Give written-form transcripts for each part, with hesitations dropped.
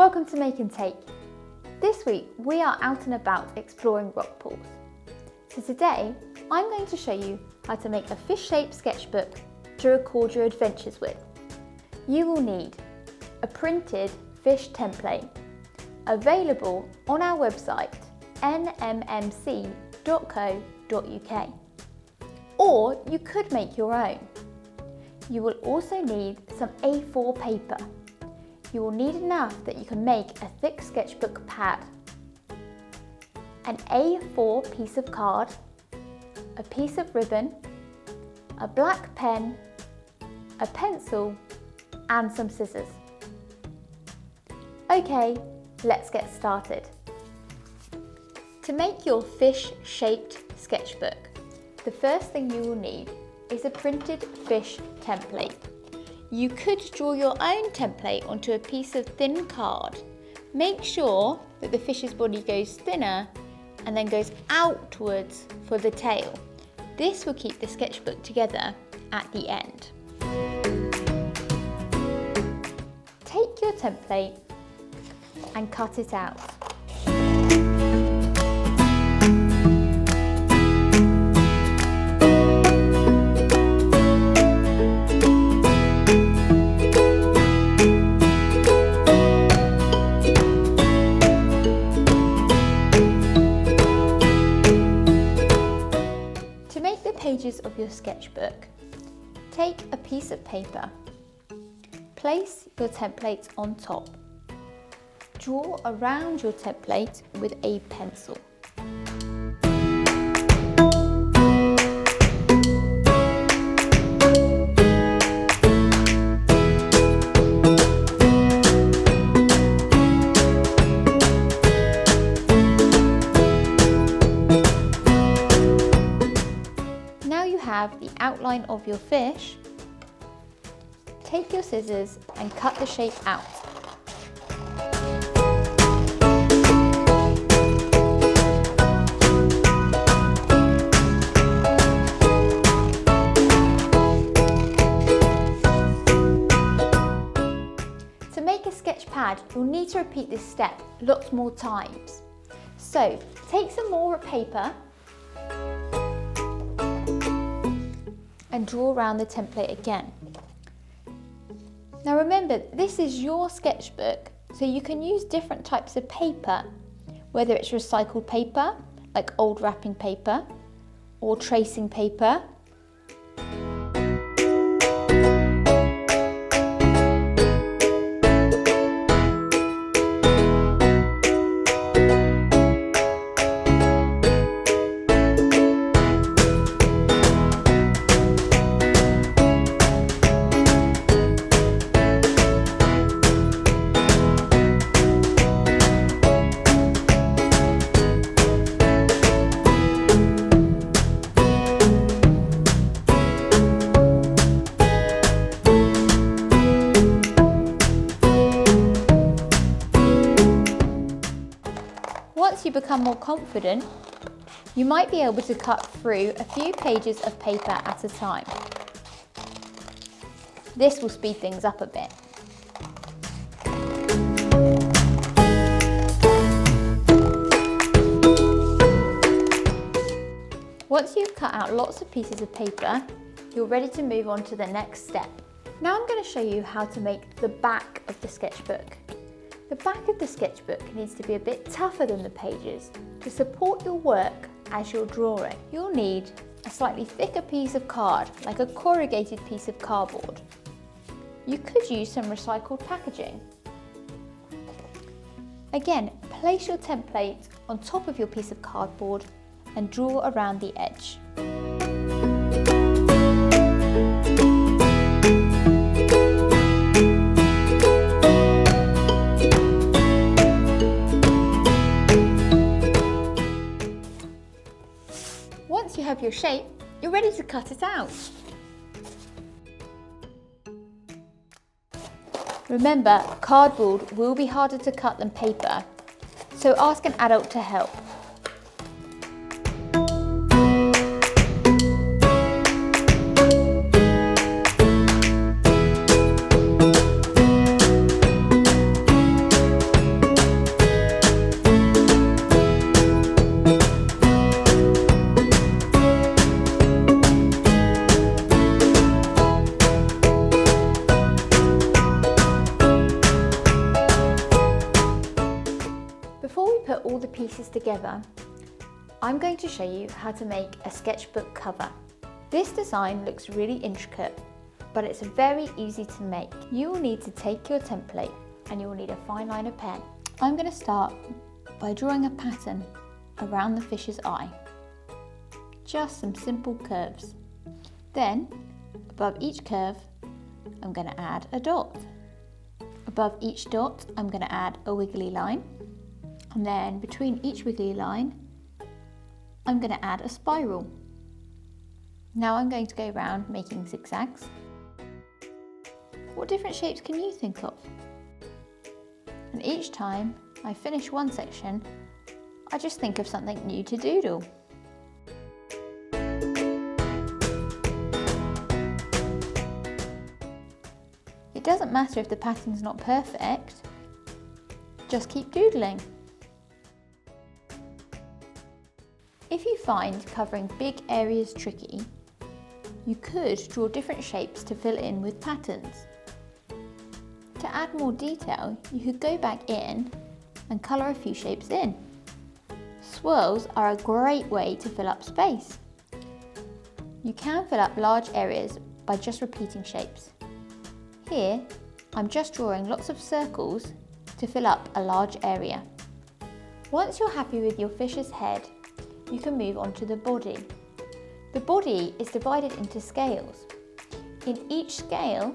Welcome to Make and Take. This week we are out and about exploring rock pools. So today I'm going to show you how to make a fish-shaped sketchbook to record your adventures with. You will need a printed fish template available on our website nmmc.co.uk, or you could make your own. You will also need some A4 paper. You will need enough that you can make a thick sketchbook pad, an A4 piece of card, a piece of ribbon, a black pen, a pencil and some scissors. Okay, let's get started. To make your fish-shaped sketchbook, the first thing you will need is a printed fish template. You could draw your own template onto a piece of thin card. Make sure that the fish's body goes thinner and then goes outwards for the tail. This will keep the sketchbook together at the end. Take your template and cut it out. Pages of your sketchbook, take a piece of paper, place your template on top, draw around your template with a pencil. Have the outline of your fish, take your scissors and cut the shape out. To make a sketch pad, you'll need to repeat this step lots more times. So take some more paper and draw around the template again. Now remember, this is your sketchbook, so you can use different types of paper, whether it's recycled paper, like old wrapping paper, or tracing paper. Once you become more confident, you might be able to cut through a few pages of paper at a time. This will speed things up a bit. Once you've cut out lots of pieces of paper, you're ready to move on to the next step. Now I'm going to show you how to make the back of the sketchbook. The back of the sketchbook needs to be a bit tougher than the pages to support your work as you're drawing. You'll need a slightly thicker piece of card, like a corrugated piece of cardboard. You could use some recycled packaging. Again, place your template on top of your piece of cardboard and draw around the edge. Once you have your shape, you're ready to cut it out. Remember, cardboard will be harder to cut than paper, so ask an adult to help. together, I'm going to show you how to make a sketchbook cover. This design looks really intricate, but it's very easy to make. You will need to take your template and you will need a fine liner pen. I'm going to start by drawing a pattern around the fish's eye. Just some simple curves. Then, above each curve, I'm going to add a dot. Above each dot, I'm going to add a wiggly line. And then between each wiggly line, I'm going to add a spiral. Now I'm going to go around making zigzags. What different shapes can you think of? And each time I finish one section, I just think of something new to doodle. It doesn't matter if the pattern's not perfect, just keep doodling. If you find covering big areas tricky, you could draw different shapes to fill in with patterns. To add more detail, you could go back in and colour a few shapes in. Swirls are a great way to fill up space. You can fill up large areas by just repeating shapes. Here, I'm just drawing lots of circles to fill up a large area. Once you're happy with your fish's head, you can move on to the body. The body is divided into scales. In each scale,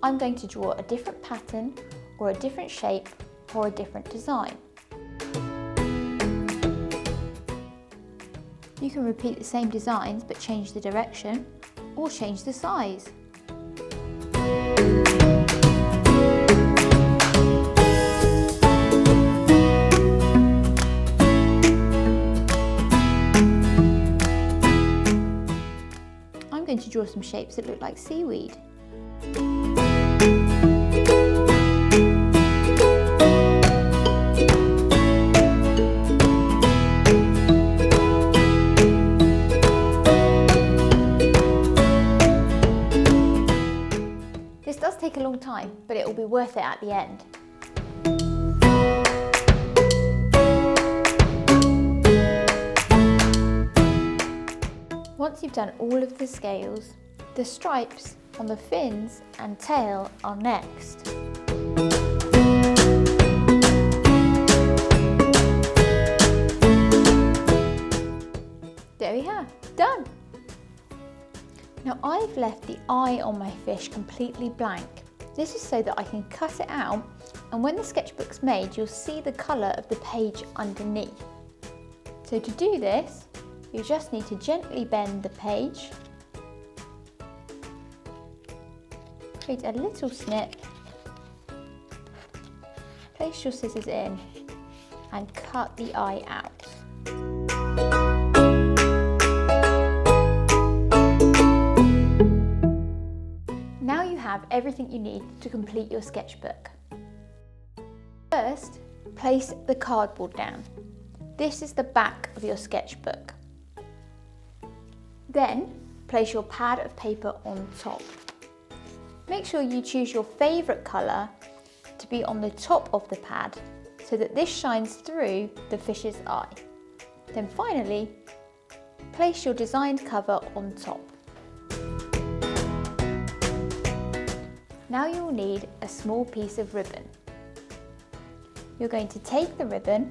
I'm going to draw a different pattern or a different shape or a different design. You can repeat the same designs but change the direction or change the size. I'm going to draw some shapes that look like seaweed. This does take a long time, but it will be worth it at the end. Once you've done all of the scales, the stripes on the fins and tail are next. There we are, done! Now I've left the eye on my fish completely blank. This is so that I can cut it out, and when the sketchbook's made, you'll see the colour of the page underneath. So to do this, you just need to gently bend the page, create a little snip, place your scissors in and cut the eye out. Now you have everything you need to complete your sketchbook. First, place the cardboard down. This is the back of your sketchbook. Then, place your pad of paper on top. Make sure you choose your favourite colour to be on the top of the pad so that this shines through the fish's eye. Then finally, place your designed cover on top. Now you will need a small piece of ribbon. You're going to take the ribbon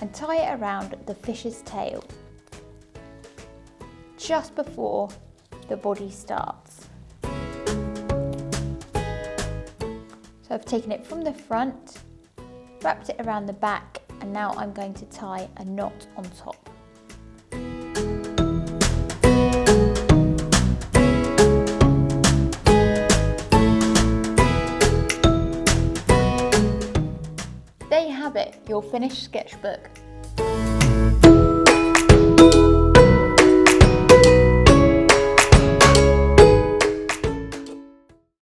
and tie it around the fish's tail, just before the body starts. So I've taken it from the front, wrapped it around the back, and now I'm going to tie a knot on top. There you have it, your finished sketchbook.